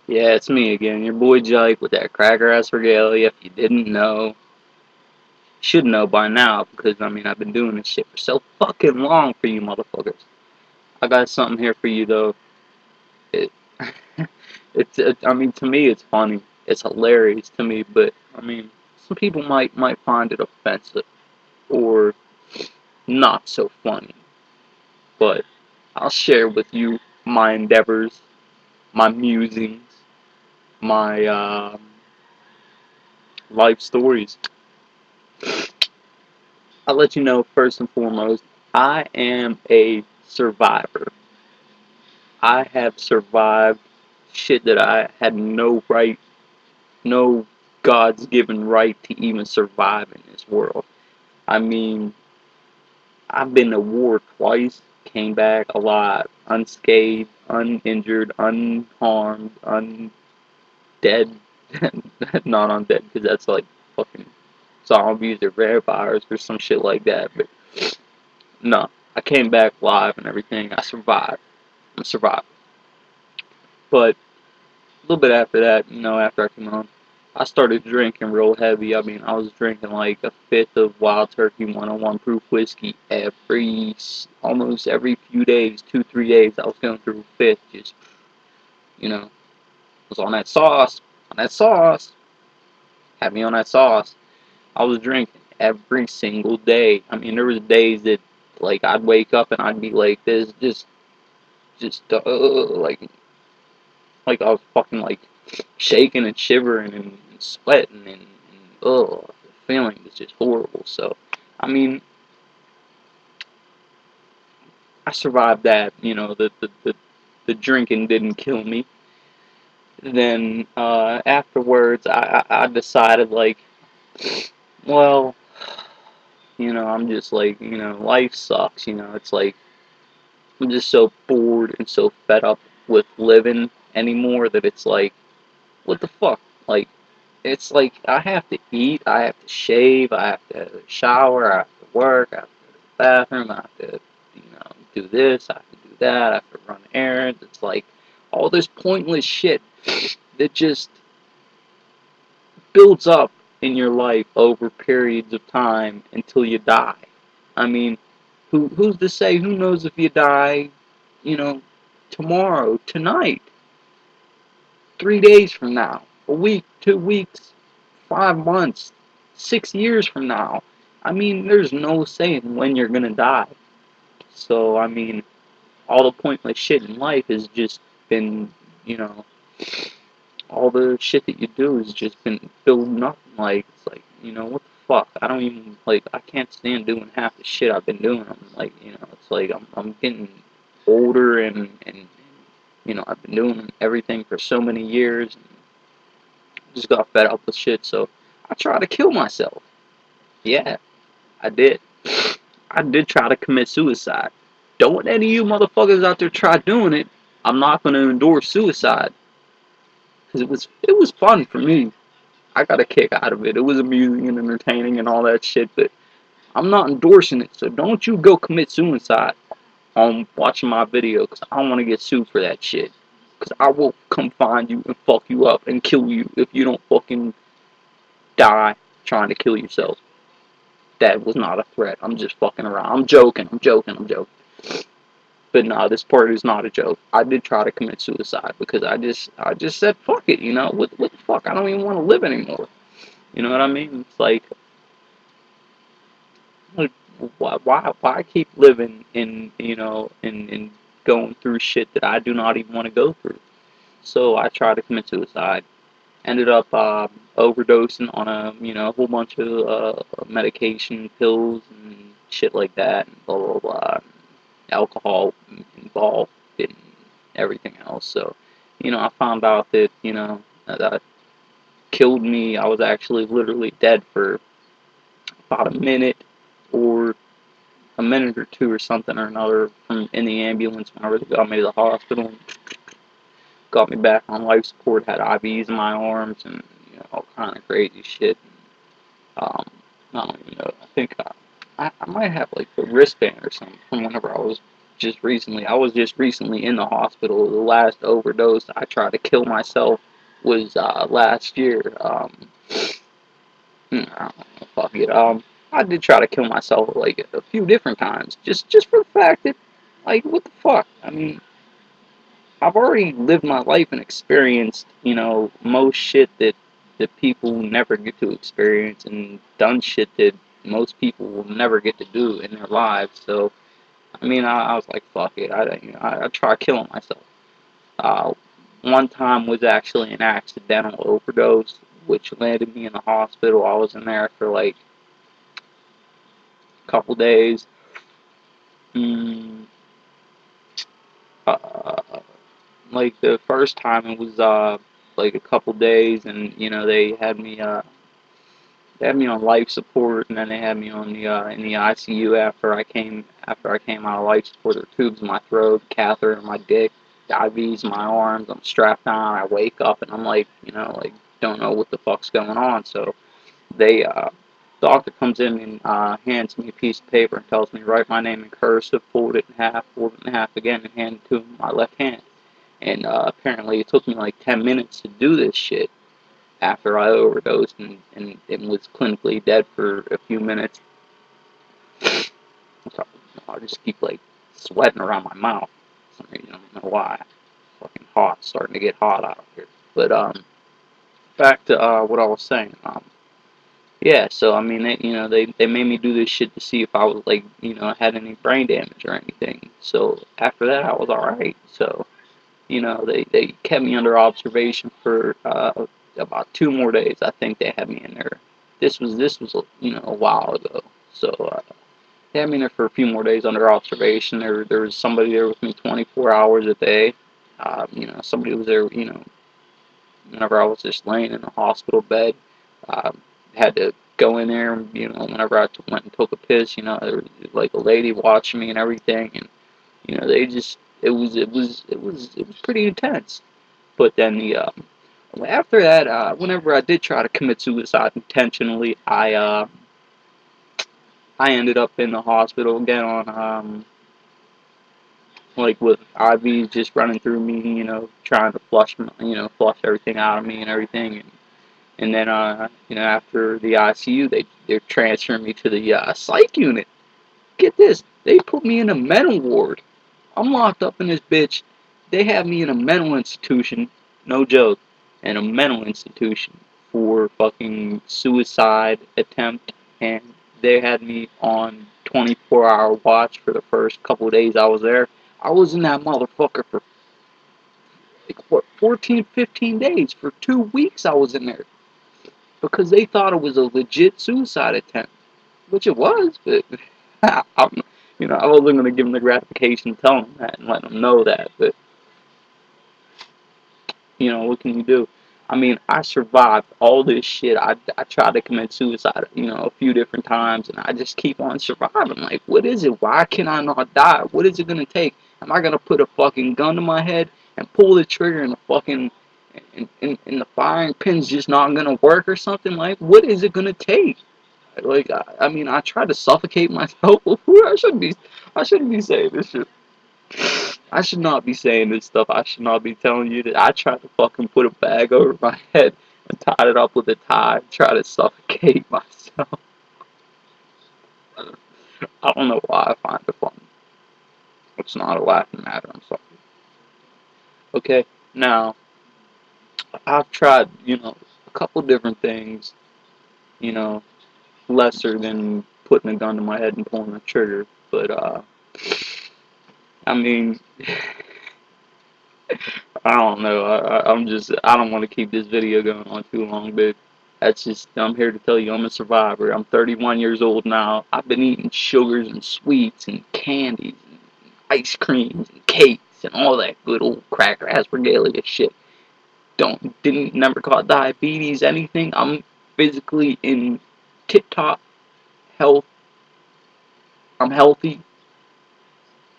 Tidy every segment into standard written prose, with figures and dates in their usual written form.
Yeah, it's me again, your boy Jake with that cracker ass regalia. If you didn't know, you should know by now because I mean I've been doing this shit for so fucking long for you motherfuckers. I got something here for you though. It, I mean to me it's funny, it's hilarious to me, but I mean some people might find it offensive or not so funny. But I'll share with you my endeavors, my musings, my life stories. I'll let you know first and foremost, I am a survivor. I have survived shit that I had no right, no God's given right to even survive in this world. I mean, I've been to war twice, came back alive, unscathed, uninjured, unharmed, undead. Not undead, because that's like fucking zombies or vampires or some shit like that. But no, I came back live and everything. I survived. I'm a survivor. But a little bit after that, after I came home, I started drinking real heavy. I mean, I was drinking like a fifth of Wild Turkey 101 proof whiskey almost every few days, 2, 3 days. I was going through a fifth, just, was on that sauce, had me on that sauce. I was drinking every single day. I mean, there was days that, like, I'd wake up and I'd be like this, like I was fucking like shaking and shivering and sweating and the feeling was just horrible. So, I mean, I survived that. The drinking didn't kill me. Then afterwards, I decided like, well, I'm just like, life sucks. It's like I'm just so bored and so fed up with living anymore that it's like, what the fuck, like. It's like I have to eat, I have to shave, I have to shower, I have to work, I have to go to the bathroom, I have to, do this, I have to do that, I have to run errands. It's like all this pointless shit that just builds up in your life over periods of time until you die. I mean, who's to say? Who knows if you die, you know, tomorrow, tonight, 3 days from now, a week, 2 weeks, 5 months, 6 years from now. I mean, there's no saying when you're gonna die. So, I mean, all the pointless shit in life has just been, you know, all the shit that you do has just been building up. Like, it's like, what the fuck? I don't even, like, I can't stand doing half the shit I've been doing. I'm like, it's like I'm getting older and I've been doing everything for so many years and just got fed up with shit. So, I tried to kill myself. Yeah, I did. I did try to commit suicide. Don't any of you motherfuckers out there try doing it. I'm not going to endorse suicide because it was fun for me. I got a kick out of it. It was amusing and entertaining and all that shit. But I'm not endorsing it. So don't you go commit suicide on watching my video because I don't want to get sued for that shit. Because I will come find you and fuck you up and kill you if you don't fucking die trying to kill yourself. That was not a threat. I'm just fucking around. I'm joking. I'm joking. I'm joking. But no, this part is not a joke. I did try to commit suicide because I just said fuck it. What the fuck? I don't even want to live anymore. You know what I mean? It's like why keep living in going through shit that I do not even want to go through? So I tried to commit suicide. Ended up overdosing on a whole bunch of medication, pills, and shit like that, and blah blah blah. Alcohol involved and everything else. So, I found out that that killed me. I was actually literally dead for about a minute or a minute or two or something or another from in the ambulance whenever they got me to the hospital. Got me back on life support, had IVs in my arms, and all kind of crazy shit. Um, I don't even know. I think I might have like a wristband or something from whenever I was just recently. I was just recently in the hospital. The last overdose I tried to kill myself was last year. I don't know, fuck it. I did try to kill myself like a few different times, just for the fact that, like, what the fuck? I mean, I've already lived my life and experienced, most shit that people never get to experience, and done shit that most people will never get to do in their lives. So, I mean, I was like, fuck it. I tried killing myself. Uh, One time was actually an accidental overdose, which landed me in the hospital. I was in there for like a couple days. Mm, uh, like the first time it was like a couple days, and they had me on life support, and then they had me on the in the ICU after I came out of life support. There were tubes in my throat, catheter in my dick, IVs in my arms. I'm strapped down. I wake up and I'm like, like, don't know what the fuck's going on. So they doctor comes in and hands me a piece of paper and tells me to write my name in cursive, fold it in half again, and hand it to him in my left hand. And apparently it took me like 10 minutes to do this shit after I overdosed and was clinically dead for a few minutes. So I just keep like sweating around my mouth for some reason. I don't know why. It's fucking hot, starting to get hot out here. But back to what I was saying. Yeah, so I mean, they made me do this shit to see if I was like, had any brain damage or anything. So after that, I was all right. So they kept me under observation for about 2 more days. I think they had me in there. This was a while ago. So they had me in there for a few more days under observation. There was somebody there with me 24 hours a day. Somebody was there. Whenever I was just laying in the hospital bed, had to go in there. Whenever I went and took a piss, there was like a lady watching me and everything, and they just it was pretty intense. But then after that, whenever I did try to commit suicide intentionally, I ended up in the hospital again on like with IVs just running through me, trying to flush everything out of me and everything, and then after the ICU, they're transferring me to the psych unit. Get this, they put me in a mental ward. I'm locked up in this bitch. They have me in a mental institution, no joke, in a mental institution for fucking suicide attempt, and they had me on 24-hour watch for the first couple of days I was there. I was in that motherfucker for like what, 14, 15 days. For 2 weeks I was in there because they thought it was a legit suicide attempt, which it was, but I wasn't going to give them the gratification of telling them that and letting them know that, but what can you do? I mean, I survived all this shit. I tried to commit suicide, a few different times, and I just keep on surviving. Like, what is it? Why can I not die? What is it gonna take? Am I gonna put a fucking gun to my head and pull the trigger and the fucking and the firing pin's just not gonna work or something? Like, what is it gonna take? Like, I mean, I tried to suffocate myself before. I shouldn't be saying this shit. I should not be saying this stuff. I should not be telling you that I tried to fucking put a bag over my head and tied it up with a tie and try to suffocate myself. I don't know why I find it funny. It's not a laughing matter, I'm sorry. Okay, now, I've tried, a couple different things, you know, lesser than putting a gun to my head and pulling the trigger, but, I mean, I don't know. I don't want to keep this video going on too long, but I'm here to tell you I'm a survivor. I'm 31 years old now. I've been eating sugars and sweets and candies and ice creams and cakes and all that good old cracker Ass Regalia shit. Didn't never caught diabetes, anything. I'm physically in tip-top health. I'm healthy.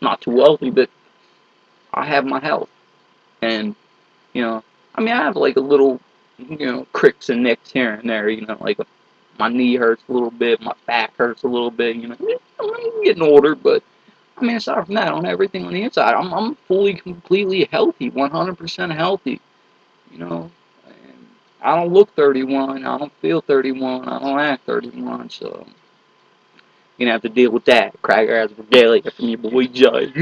Not too wealthy, but I have my health. And You know, I mean, I have like a little, cricks and nicks here and there. Like my knee hurts a little bit, my back hurts a little bit. I'm getting older, but I mean, aside from that, on everything on the inside, I'm fully, completely healthy, 100% healthy. You know, and I don't look 31. I don't feel 31. I don't act 31. So you're gonna have to deal with that. Cracker Ass Regalia from your boy Jay.